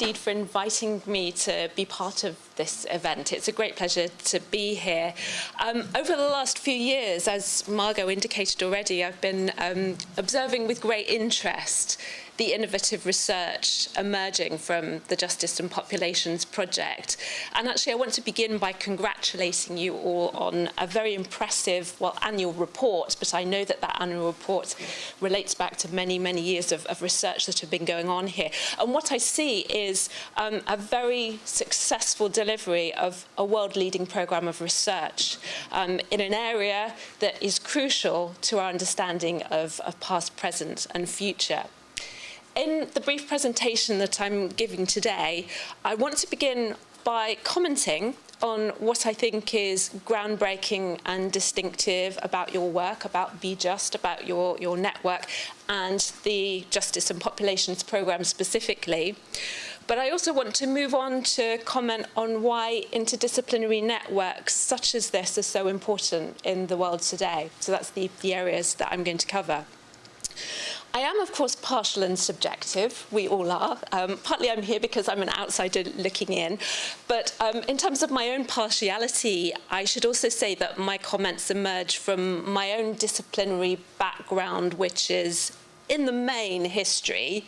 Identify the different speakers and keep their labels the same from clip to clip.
Speaker 1: indeed for inviting me to be part of this event. It's a great pleasure to be here. Over the last few years, as Margot indicated already, I've been observing with great interest the innovative research emerging from the Justice and Populations Project. And actually, I want to begin by congratulating you all on a very impressive, annual report, but I know that annual report relates back to many, many years of research that have been going on here. And what I see is a very successful delivery of a world-leading programme of research in an area that is crucial to our understanding of past, present and future. In the brief presentation that I'm giving today, I want to begin by commenting on what I think is groundbreaking and distinctive about your work, about Be Just, about your network, and the Justice and Populations Programme specifically. But I also want to move on to comment on why interdisciplinary networks such as this are so important in the world today. So that's the areas that I'm going to cover. I am, of course, partial and subjective. We all are. Partly I'm here because I'm an outsider looking in. But in terms of my own partiality, I should also say that my comments emerge from my own disciplinary background, which is in the main history.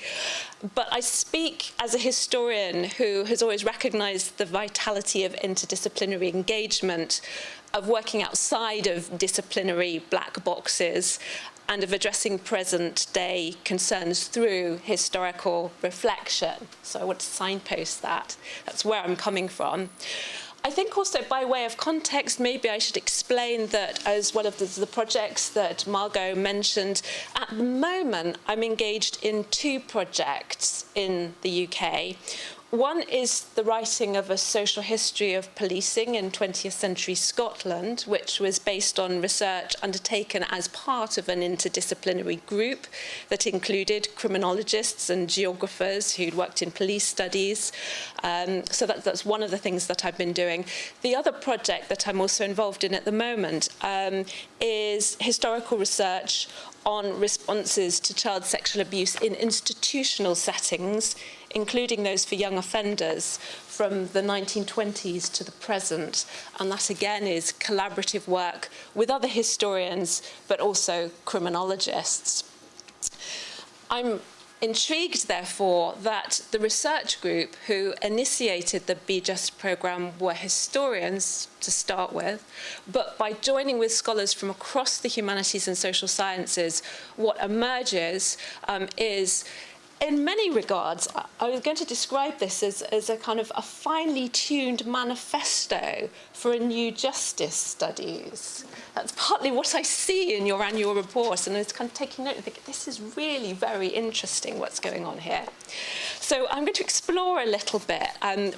Speaker 1: But I speak as a historian who has always recognized the vitality of interdisciplinary engagement, of working outside of disciplinary black boxes, and of addressing present-day concerns through historical reflection. So I want to signpost that. That's where I'm coming from. I think also, by way of context, maybe I should explain that as well as the projects that Margot mentioned, at the moment I'm engaged in two projects in the UK. One is the writing of a social history of policing in 20th century Scotland, which was based on research undertaken as part of an interdisciplinary group that included criminologists and geographers who'd worked in police studies. So that's one of the things that I've been doing. The other project that I'm also involved in at the moment is historical research on responses to child sexual abuse in institutional settings, including those for young offenders from the 1920s to the present. And that, again, is collaborative work with other historians, but also criminologists. I'm intrigued, therefore, that the research group who initiated the Be Just programme were historians to start with, but by joining with scholars from across the humanities and social sciences, what emerges is, in many regards, I was going to describe this as a kind of a finely tuned manifesto for a new justice studies. That's partly what I see in your annual report, and I was kind of taking note and thinking, this is really very interesting what's going on here. So I'm going to explore a little bit,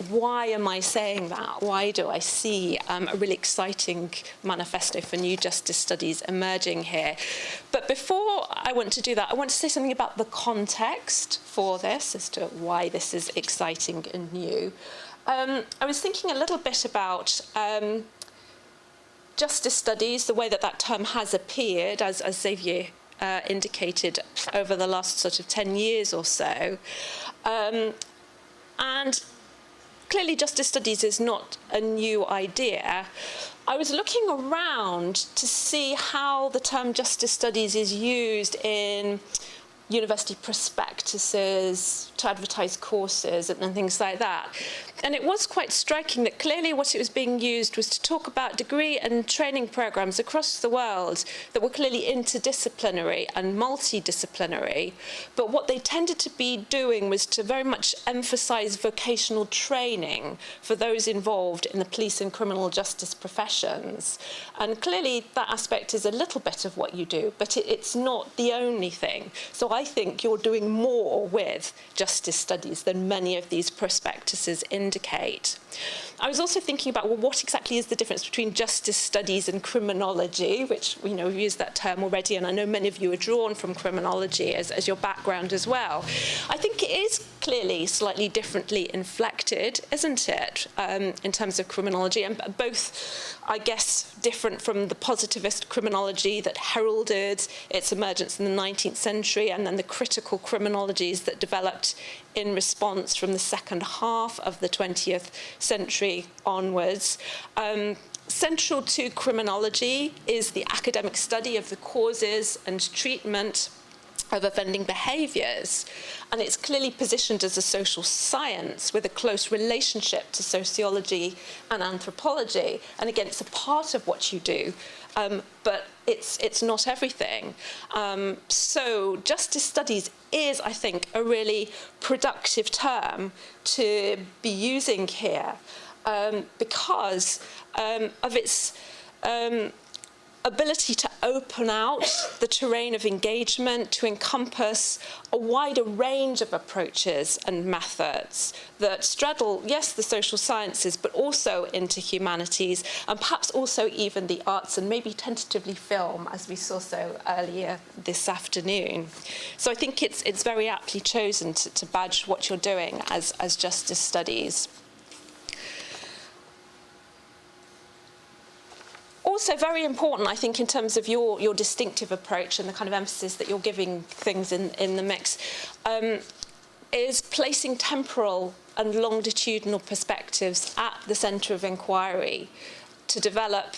Speaker 1: why am I saying that? Why do I see a really exciting manifesto for new justice studies emerging here? But before I want to do that, I want to say something about the context for this, as to why this is exciting and new. I was thinking a little bit about justice studies, the way that term has appeared, as Xavier indicated, over the last sort of 10 years or so. And clearly justice studies is not a new idea. I was looking around to see how the term justice studies is used in university prospectuses, to advertise courses and things like that. And it was quite striking that clearly what it was being used was to talk about degree and training programs across the world that were clearly interdisciplinary and multidisciplinary. But what they tended to be doing was to very much emphasize vocational training for those involved in the police and criminal justice professions. And clearly that aspect is a little bit of what you do, but it's not the only thing. So I think you're doing more with justice studies than many of these prospectuses indicate. I was also thinking about, well, what exactly is the difference between justice studies and criminology, which, we've used that term already, and I know many of you are drawn from criminology as your background as well. I think it is clearly slightly differently inflected, isn't it, in terms of criminology, and both, I guess, different from the positivist criminology that heralded its emergence in the 19th century, and then the critical criminologies that developed in response from the second half of the 20th century onwards. Central to criminology is the academic study of the causes and treatment of offending behaviours, and it's clearly positioned as a social science with a close relationship to sociology and anthropology, and again, it's a part of what you do, but it's not everything. So justice studies is, I think, a really productive term to be using here, because of its ability to open out the terrain of engagement to encompass a wider range of approaches and methods that straddle, yes, the social sciences, but also into humanities, and perhaps also even the arts, and maybe tentatively film, as we saw so earlier this afternoon. So I think it's very aptly chosen to badge what you're doing as justice studies. Also very important, I think, in terms of your distinctive approach and the kind of emphasis that you're giving things in the mix, is placing temporal and longitudinal perspectives at the centre of inquiry to develop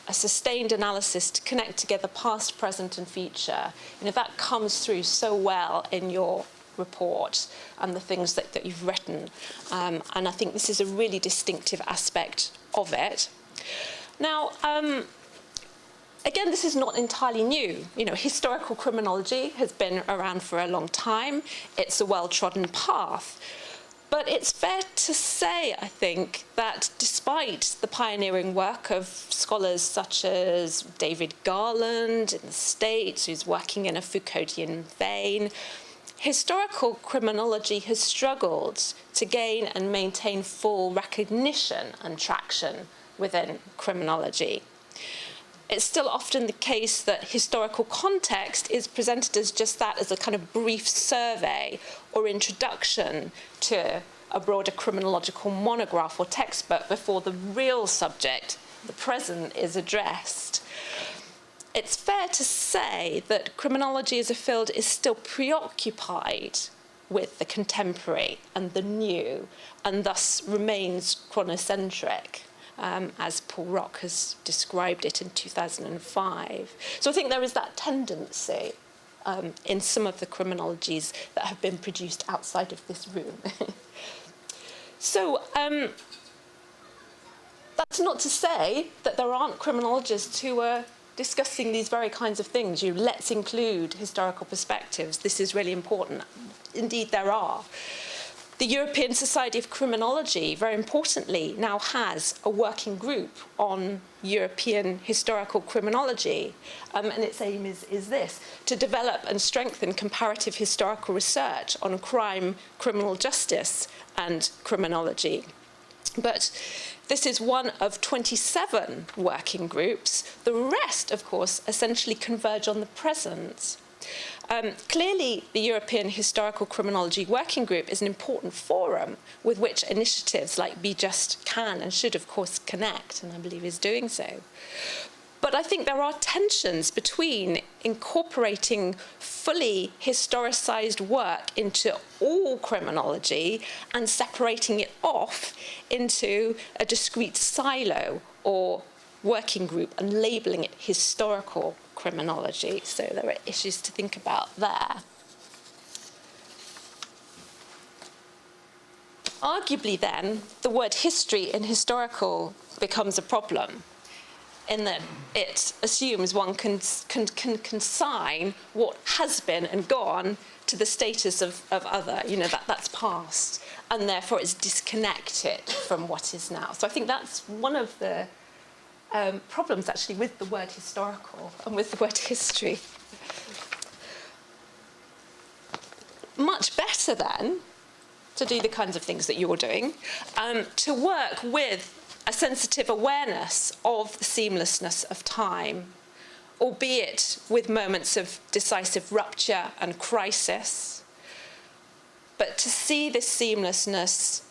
Speaker 1: a sustained analysis to connect together past, present and future. You know, that comes through so well in your report and the things that you've written. And I think this is a really distinctive aspect of it. Now, again, this is not entirely new. You know, historical criminology has been around for a long time. It's a well-trodden path. But it's fair to say, I think, that despite the pioneering work of scholars such as David Garland in the States, who's working in a Foucauldian vein, historical criminology has struggled to gain and maintain full recognition and traction within criminology. It's still often the case that historical context is presented as just that, as a kind of brief survey or introduction to a broader criminological monograph or textbook before the real subject, the present, is addressed. It's fair to say that criminology as a field is still preoccupied with the contemporary and the new, and thus remains chronocentric, as Paul Rock has described it in 2005. So I think there is that tendency in some of the criminologies that have been produced outside of this room. So that's not to say that there aren't criminologists who are discussing these very kinds of things. Let's include historical perspectives. This is really important. Indeed, there are. The European Society of Criminology, very importantly, now has a working group on European historical criminology, and its aim is this: to develop and strengthen comparative historical research on crime, criminal justice, and criminology. But this is one of 27 working groups. The rest, of course, essentially converge on the present. Clearly, the European Historical Criminology Working Group is an important forum with which initiatives like Be Just can and should, of course, connect, and I believe is doing so. But I think there are tensions between incorporating fully historicised work into all criminology and separating it off into a discrete silo or working group and labelling it historical criminology. So there are issues to think about there. Arguably then, the word history in historical becomes a problem, in that it assumes one can consign what has been and gone to the status of other, you know, that's past, and therefore it's disconnected from what is now. So I think that's one of the problems, actually, with the word historical and with the word history. Much better, then, to do the kinds of things that you're doing, to work with a sensitive awareness of the seamlessness of time, albeit with moments of decisive rupture and crisis, but to see this seamlessness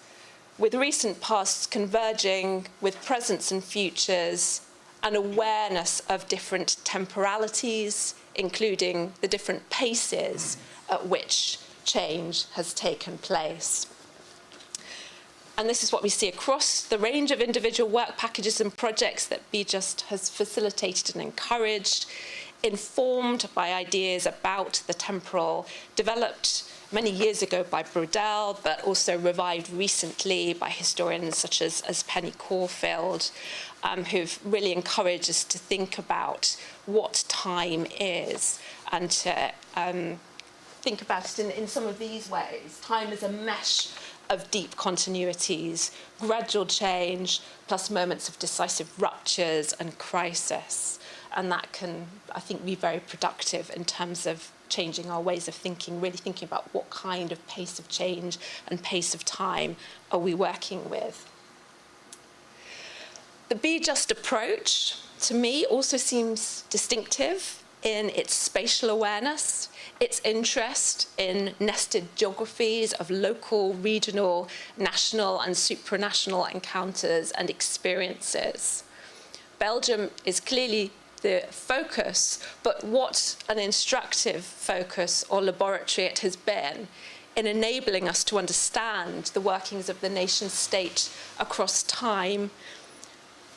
Speaker 1: with recent pasts converging with presents and futures, an awareness of different temporalities, including the different paces at which change has taken place. And this is what we see across the range of individual work packages and projects that BJust has facilitated and encouraged, informed by ideas about the temporal, developed many years ago by Brodel, but also revived recently by historians such as Penny Caulfield, who've really encouraged us to think about what time is and to think about it in some of these ways. Time is a mesh of deep continuities, gradual change, plus moments of decisive ruptures and crisis. And that can, I think, be very productive in terms of changing our ways of thinking, really thinking about what kind of pace of change and pace of time are we working with. The BJust approach, to me, also seems distinctive in its spatial awareness, its interest in nested geographies of local, regional, national and supranational encounters and experiences. Belgium is clearly the focus, but what an instructive focus or laboratory it has been in enabling us to understand the workings of the nation state across time,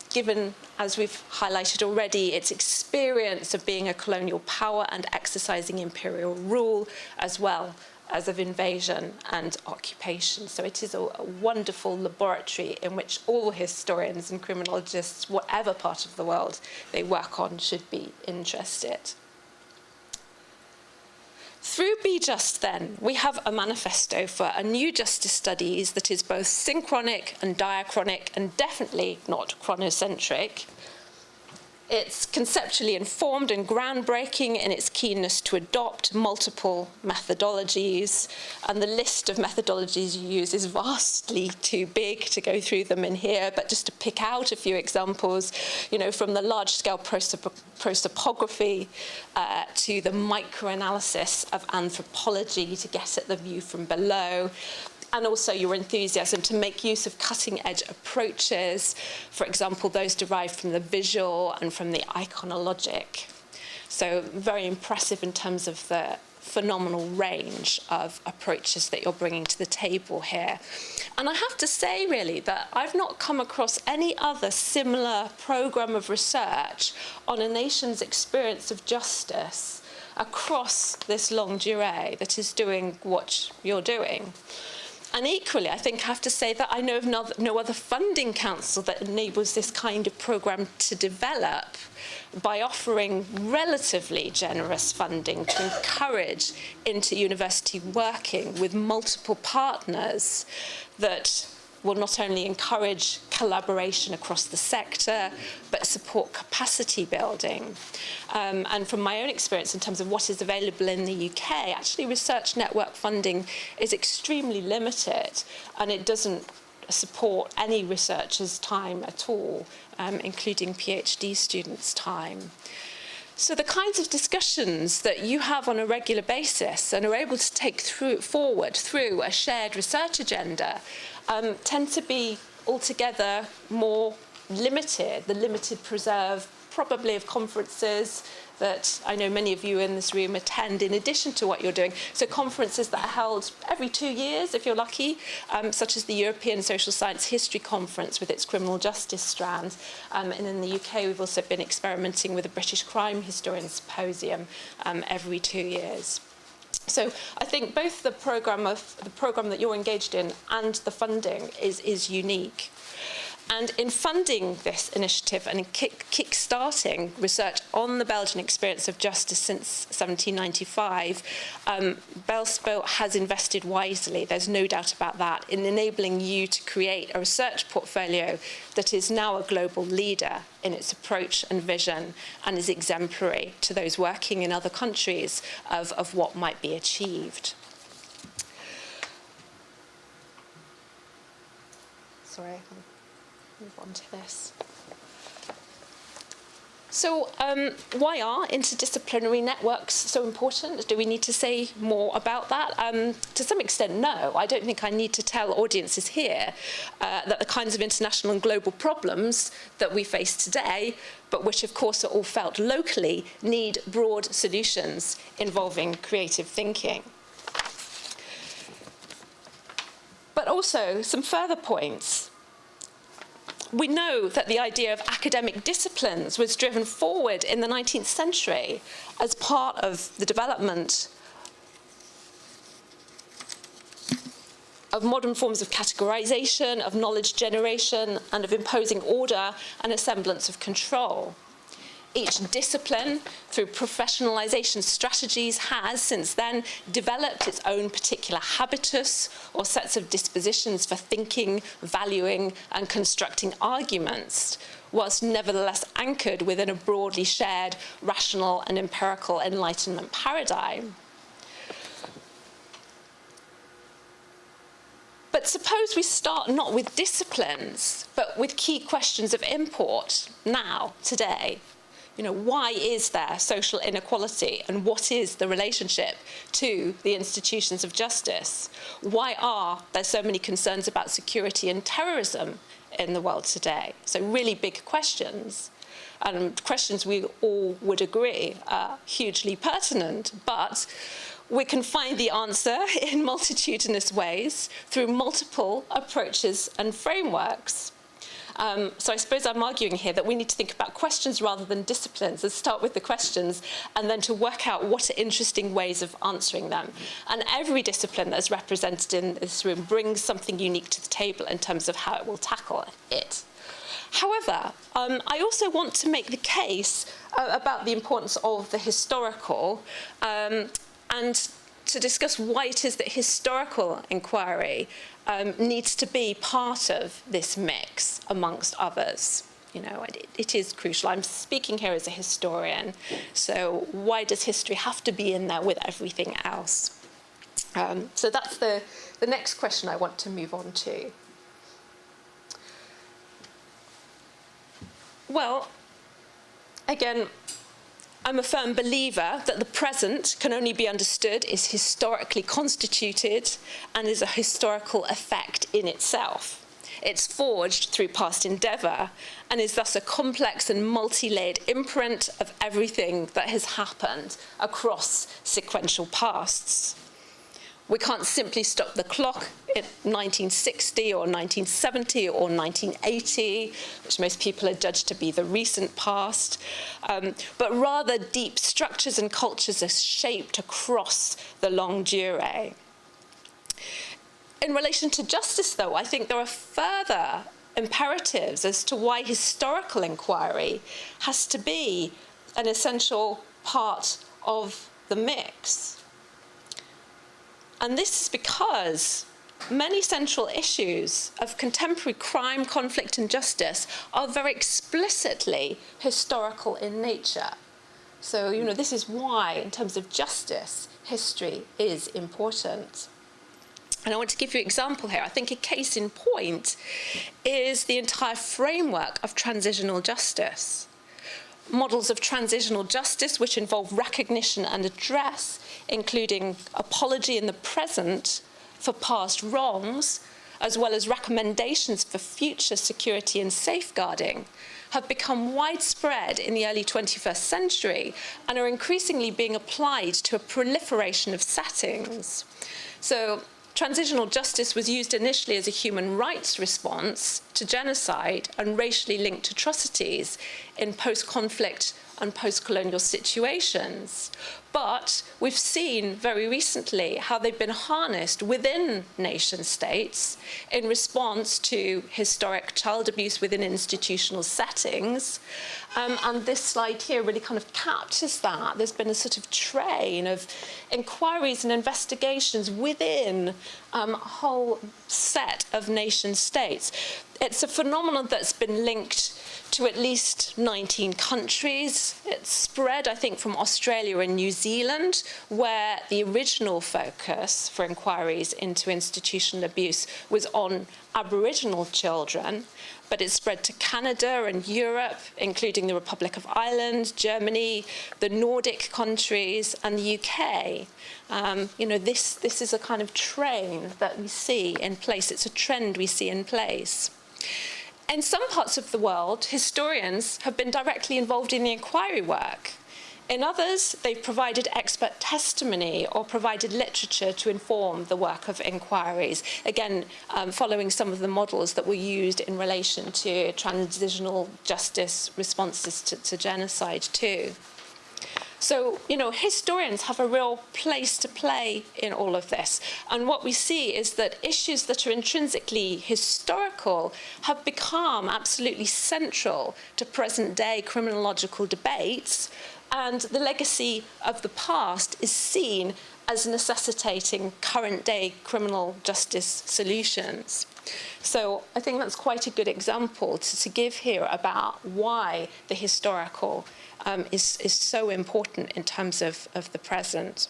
Speaker 1: given, as we've highlighted already, its experience of being a colonial power and exercising imperial rule, as well as of invasion and occupation. So it is a wonderful laboratory in which all historians and criminologists, whatever part of the world they work on, should be interested. Through BJust, then, we have a manifesto for a new justice studies that is both synchronic and diachronic and definitely not chronocentric. It's conceptually informed and groundbreaking in its keenness to adopt multiple methodologies, and the list of methodologies you use is vastly too big to go through them in here, but just to pick out a few examples, from the large-scale prosopography to the microanalysis of anthropology to get at the view from below, and also your enthusiasm to make use of cutting-edge approaches, for example, those derived from the visual and from the iconologic. So very impressive in terms of the phenomenal range of approaches that you're bringing to the table here. And I have to say, really, that I've not come across any other similar programme of research on a nation's experience of justice across this longue durée that is doing what you're doing. And equally, I think I have to say that I know of no other funding council that enables this kind of programme to develop by offering relatively generous funding to encourage inter-university working with multiple partners that will not only encourage collaboration across the sector, but support capacity building. And from my own experience in terms of what is available in the UK, actually research network funding is extremely limited, and it doesn't support any researcher's time at all, including PhD students' time. So the kinds of discussions that you have on a regular basis and are able to take forward through a shared research agenda tend to be altogether more limited, the limited preserve probably of conferences that I know many of you in this room attend in addition to what you're doing. So conferences that are held every 2 years, if you're lucky, such as the European Social Science History Conference with its criminal justice strand. And in the UK, we've also been experimenting with a British Crime Historian Symposium every 2 years. So I think both the programme that you're engaged in and the funding is unique. And in funding this initiative and in kick-starting research on the Belgian experience of justice since 1795, BELSPO has invested wisely, there's no doubt about that, in enabling you to create a research portfolio that is now a global leader in its approach and vision and is exemplary to those working in other countries of what might be achieved. Sorry. Move on to this. So why are interdisciplinary networks so important? Do we need to say more about that? To some extent, no. I don't think I need to tell audiences here that the kinds of international and global problems that we face today, but which of course are all felt locally, need broad solutions involving creative thinking. But also some further points. We know that the idea of academic disciplines was driven forward in the 19th century as part of the development of modern forms of categorization, of knowledge generation, and of imposing order and a semblance of control. Each discipline, through professionalization strategies, has since then developed its own particular habitus or sets of dispositions for thinking, valuing, and constructing arguments, whilst nevertheless anchored within a broadly shared rational and empirical Enlightenment paradigm. But suppose we start not with disciplines, but with key questions of import now, today. Why is there social inequality, and what is the relationship to the institutions of justice? Why are there so many concerns about security and terrorism in the world today? So really big questions, and questions we all would agree are hugely pertinent, but we can find the answer in multitudinous ways through multiple approaches and frameworks. So I suppose I'm arguing here that we need to think about questions rather than disciplines, and start with the questions and then to work out what are interesting ways of answering them. And every discipline that is represented in this room brings something unique to the table in terms of how it will tackle it. However, I also want to make the case about the importance of the historical and to discuss why it is that historical inquiry needs to be part of this mix, amongst others. It is crucial. I'm speaking here as a historian, so why does history have to be in there with everything else? So that's the next question I want to move on to. Well, again, I'm a firm believer that the present can only be understood as historically constituted and is a historical effect in itself. It's forged through past endeavour and is thus a complex and multi-layered imprint of everything that has happened across sequential pasts. We can't simply stop the clock at 1960 or 1970 or 1980, which most people are judged to be the recent past, but rather deep structures and cultures are shaped across the longue durée. In relation to justice, though, I think there are further imperatives as to why historical inquiry has to be an essential part of the mix. And this is because many central issues of contemporary crime, conflict, and justice are very explicitly historical in nature. So, this is why, in terms of justice, history is important. And I want to give you an example here. I think a case in point is the entire framework of transitional justice. Models of transitional justice which involve recognition and redress, including apology in the present for past wrongs, as well as recommendations for future security and safeguarding, have become widespread in the early 21st century and are increasingly being applied to a proliferation of settings. So, transitional justice was used initially as a human rights response to genocide and racially linked atrocities in post-conflict and post-colonial situations. But we've seen very recently how they've been harnessed within nation states in response to historic child abuse within institutional settings. And this slide here really kind of captures that. There's been a sort of train of inquiries and investigations within a whole set of nation states. It's a phenomenon that's been linked to at least 19 countries. It's spread, I think, from Australia and New Zealand, where the original focus for inquiries into institutional abuse was on Aboriginal children, but it spread to Canada and Europe, including the Republic of Ireland, Germany, the Nordic countries, and the UK. This is a kind of train that we see in place. It's a trend we see in place. In some parts of the world, historians have been directly involved in the inquiry work. In others, they've provided expert testimony or provided literature to inform the work of inquiries, again, following some of the models that were used in relation to transitional justice responses to genocide too. So, historians have a real place to play in all of this. And what we see is that issues that are intrinsically historical have become absolutely central to present-day criminological debates, and the legacy of the past is seen as necessitating current-day criminal justice solutions. So I think that's quite a good example to give here about why the historical is so important in terms of the present.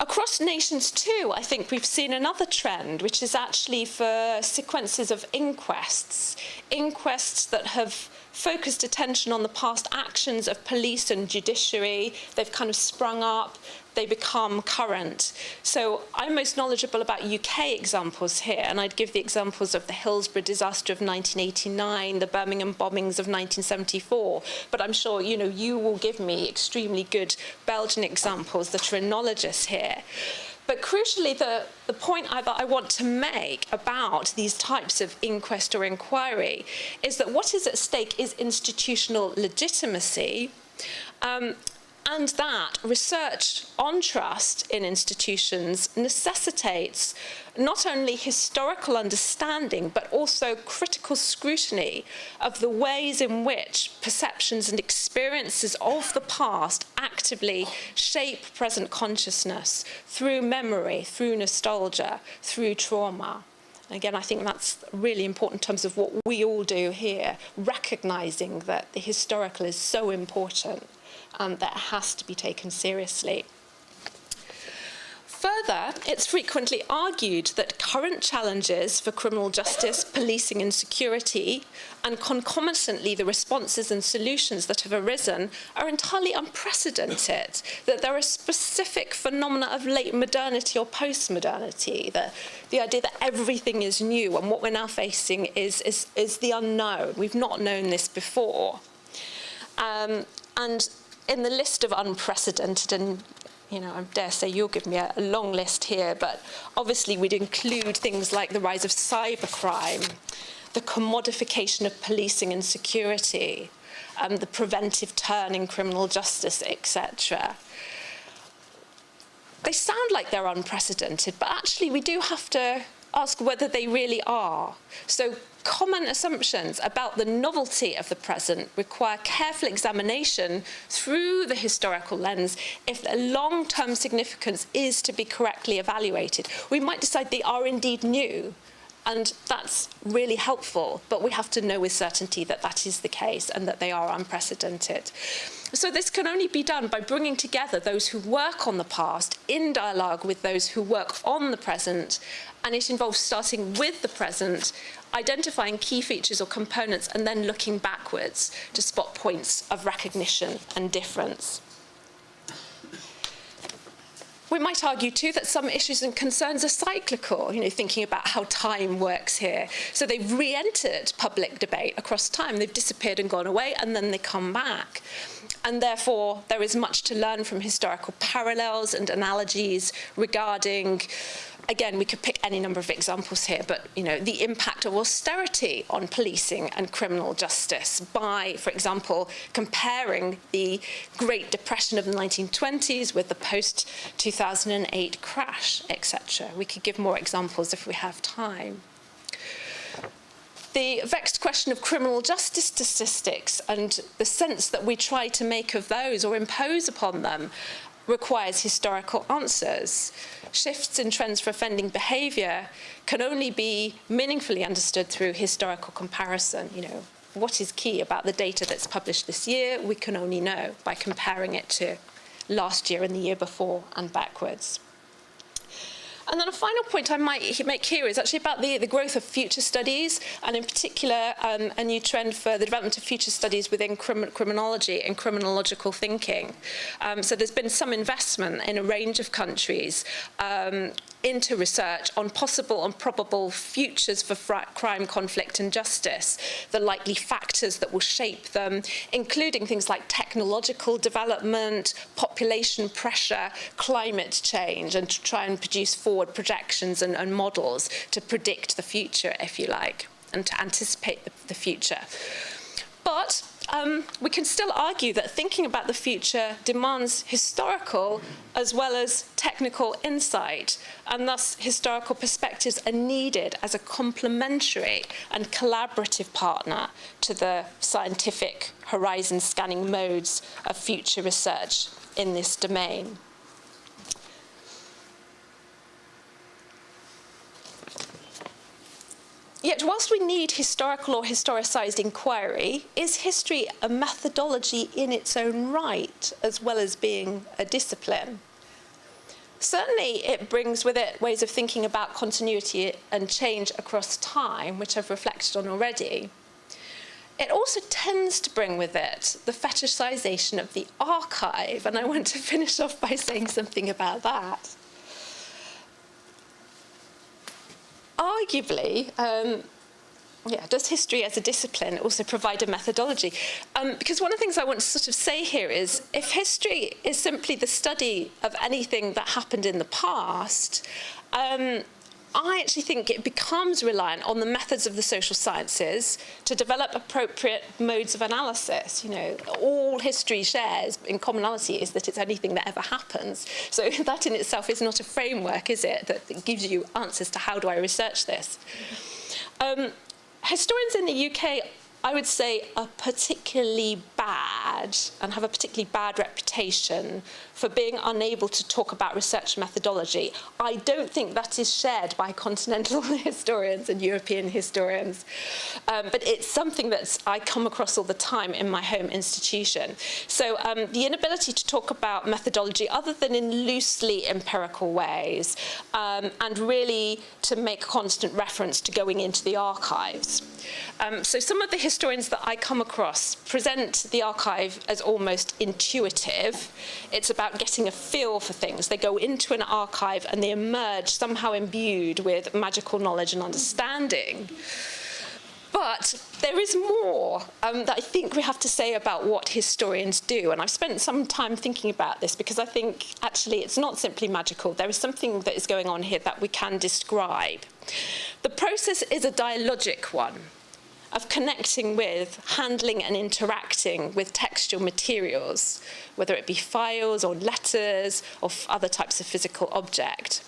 Speaker 1: Across nations too, I think we've seen another trend, which is actually for sequences of inquests that have focused attention on the past actions of police and judiciary. They've kind of sprung up, they become current. So I'm most knowledgeable about UK examples here, and I'd give the examples of the Hillsborough disaster of 1989, the Birmingham bombings of 1974, but I'm sure you will give me extremely good Belgian examples that are analogous here. But crucially, the point that I want to make about these types of inquest or inquiry is that what is at stake is institutional legitimacy, and that research on trust in institutions necessitates not only historical understanding, but also critical scrutiny of the ways in which perceptions and experiences of the past actively shape present consciousness through memory, through nostalgia, through trauma. Again, I think that's really important in terms of what we all do here, recognizing that the historical is so important. That has to be taken seriously. Further, it's frequently argued that current challenges for criminal justice, policing and security, and concomitantly the responses and solutions that have arisen are entirely unprecedented, that there are specific phenomena of late modernity or post-modernity, the idea that everything is new and what we're now facing is the unknown. We've not known this before. And in the list of unprecedented, and I dare say you'll give me a long list here, but obviously we'd include things like the rise of cybercrime, the commodification of policing and security, the preventive turn in criminal justice, etc. They sound like they're unprecedented, but actually we do have to ask whether they really are. So common assumptions about the novelty of the present require careful examination through the historical lens if the long-term significance is to be correctly evaluated. We might decide they are indeed new, and that's really helpful, but we have to know with certainty that that is the case and that they are unprecedented. So this can only be done by bringing together those who work on the past in dialogue with those who work on the present, and it involves starting with the present, identifying key features or components, and then looking backwards to spot points of recognition and difference. We might argue, too, that some issues and concerns are cyclical, thinking about how time works here. So they've re-entered public debate across time. They've disappeared and gone away, and then they come back. And therefore, there is much to learn from historical parallels and analogies regarding, again, we could pick any number of examples here, but the impact of austerity on policing and criminal justice by, for example, comparing the Great Depression of the 1920s with the post-2008 crash, etc. We could give more examples if we have time. The vexed question of criminal justice statistics and the sense that we try to make of those or impose upon them requires historical answers. Shifts in trends for offending behaviour can only be meaningfully understood through historical comparison. You know, what is key about the data that's published this year, we can only know by comparing it to last year and the year before and backwards. And then a final point I might make here is actually about the growth of future studies, and in particular a new trend for the development of future studies within criminology and criminological thinking. So there's been some investment in a range of countries into research on possible and probable futures for crime, conflict and justice, the likely factors that will shape them, including things like technological development, population pressure, climate change, and to try and produce forward projections and models to predict the future, if you like, and to anticipate the future. But we can still argue that thinking about the future demands historical as well as technical insight, and thus historical perspectives are needed as a complementary and collaborative partner to the scientific horizon scanning modes of future research in this domain. Yet, whilst we need historical or historicised inquiry, is history a methodology in its own right, as well as being a discipline? Certainly, it brings with it ways of thinking about continuity and change across time, which I've reflected on already. It also tends to bring with it the fetishisation of the archive, and I want to finish off by saying something about that. Arguably, does history as a discipline also provide a methodology? Because one of the things I want to sort of say here is, if history is simply the study of anything that happened in the past, I actually think it becomes reliant on the methods of the social sciences to develop appropriate modes of analysis. You know, all history shares in commonality is that it's anything that ever happens. So that in itself is not a framework, is it, that gives you answers to how do I research this. Historians in the UK, I would say, are particularly bad and have a particularly bad reputation for being unable to talk about research methodology. I don't think that is shared by continental historians and European historians, but it's something that I come across all the time in my home institution. So the inability to talk about methodology other than in loosely empirical ways, and really to make constant reference to going into the archives. So some of the historians that I come across present the archive as almost intuitive. It's about getting a feel for things. They go into an archive and they emerge somehow imbued with magical knowledge and understanding. But there is more that I think we have to say about what historians do. And I've spent some time thinking about this because I think actually it's not simply magical. There is something that is going on here that we can describe. The process is a dialogic one of connecting with, handling and interacting with textual materials, whether it be files or letters or other types of physical object.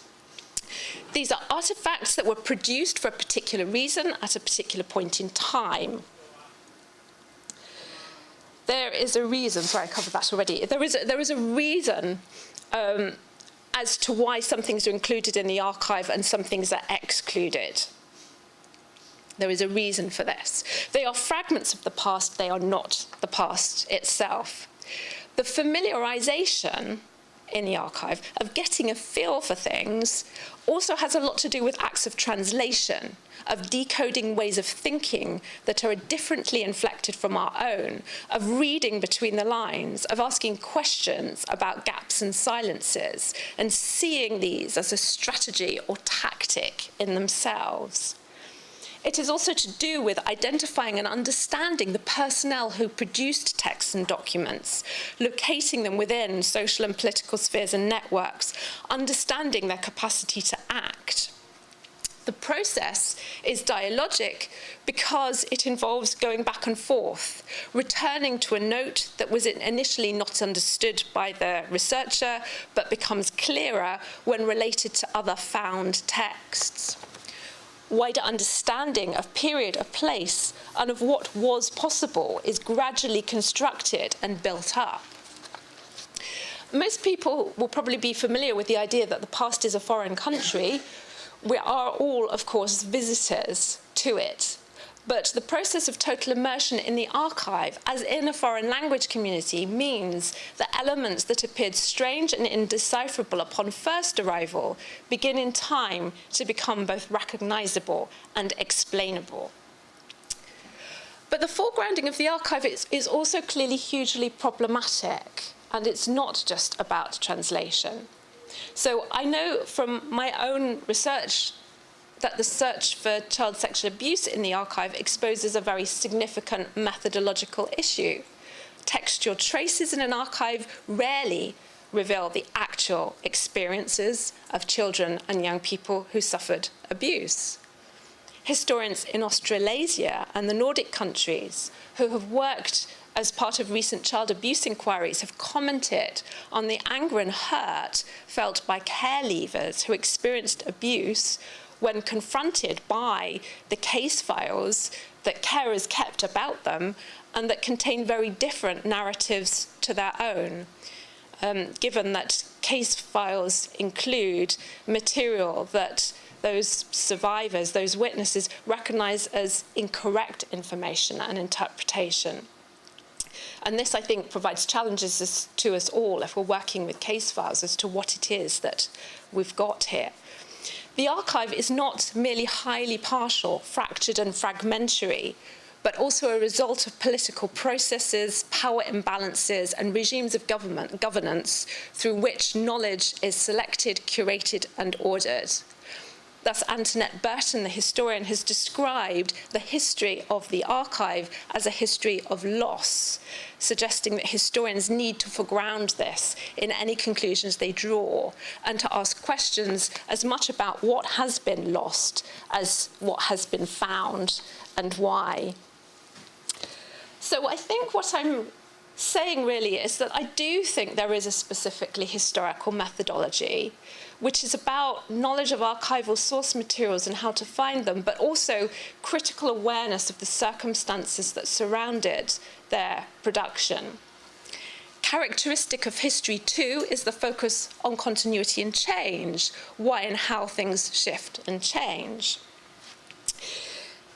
Speaker 1: These are artifacts that were produced for a particular reason at a particular point in time. There is a reason, sorry, I covered that already. There is a reason as to why some things are included in the archive and some things are excluded. There is a reason for this. They are fragments of the past, they are not the past itself. The familiarization in the archive of getting a feel for things also has a lot to do with acts of translation, of decoding ways of thinking that are differently inflected from our own, of reading between the lines, of asking questions about gaps and silences, and seeing these as a strategy or tactic in themselves. It is also to do with identifying and understanding the personnel who produced texts and documents, locating them within social and political spheres and networks, understanding their capacity to act. The process is dialogic because it involves going back and forth, returning to a note that was initially not understood by the researcher, but becomes clearer when related to other found texts. Wider understanding of period, of place, and of what was possible is gradually constructed and built up. Most people will probably be familiar with the idea that the past is a foreign country. We are all, of course, visitors to it. But the process of total immersion in the archive, as in a foreign language community, means that elements that appeared strange and indecipherable upon first arrival begin in time to become both recognizable and explainable. But the foregrounding of the archive is also clearly hugely problematic, and it's not just about translation. So I know from my own research that the search for child sexual abuse in the archive exposes a very significant methodological issue. Textual traces in an archive rarely reveal the actual experiences of children and young people who suffered abuse. Historians in Australasia and the Nordic countries who have worked as part of recent child abuse inquiries have commented on the anger and hurt felt by care leavers who experienced abuse when confronted by the case files that carers kept about them and that contain very different narratives to their own, given that case files include material that those survivors, those witnesses, recognize as incorrect information and interpretation. And this, I think, provides challenges to us all if we're working with case files as to what it is that we've got here. The archive is not merely highly partial, fractured and fragmentary, but also a result of political processes, power imbalances, and regimes of governance through which knowledge is selected, curated, and ordered. Thus, Antoinette Burton, the historian, has described the history of the archive as a history of loss, suggesting that historians need to foreground this in any conclusions they draw and to ask questions as much about what has been lost as what has been found and why. So I think what I'm saying really is that I do think there is a specifically historical methodology which is about knowledge of archival source materials and how to find them, but also critical awareness of the circumstances that surrounded their production. Characteristic of history, too, is the focus on continuity and change, why and how things shift and change.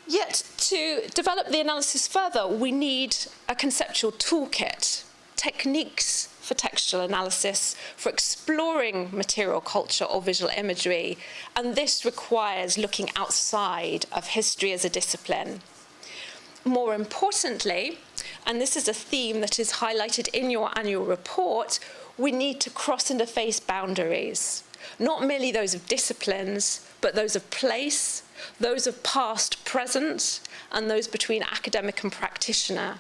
Speaker 1: Yet, to develop the analysis further, we need a conceptual toolkit, techniques for textual analysis, for exploring material culture or visual imagery, and this requires looking outside of history as a discipline. More importantly, and this is a theme that is highlighted in your annual report, we need to cross and efface boundaries, not merely those of disciplines, but those of place, those of past, present, and those between academic and practitioner.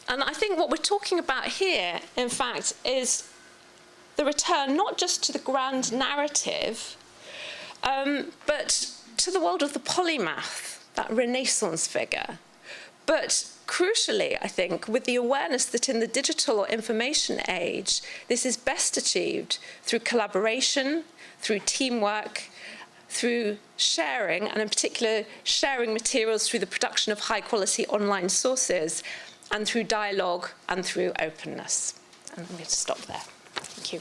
Speaker 1: And I think what we're talking about here, in fact, is the return not just to the grand narrative, but to the world of the polymath, that Renaissance figure. But crucially, I think, with the awareness that in the digital or information age, this is best achieved through collaboration, through teamwork, through sharing, and in particular, sharing materials through the production of high-quality online sources, and through dialogue and through openness. And I'm going to stop there. Thank you.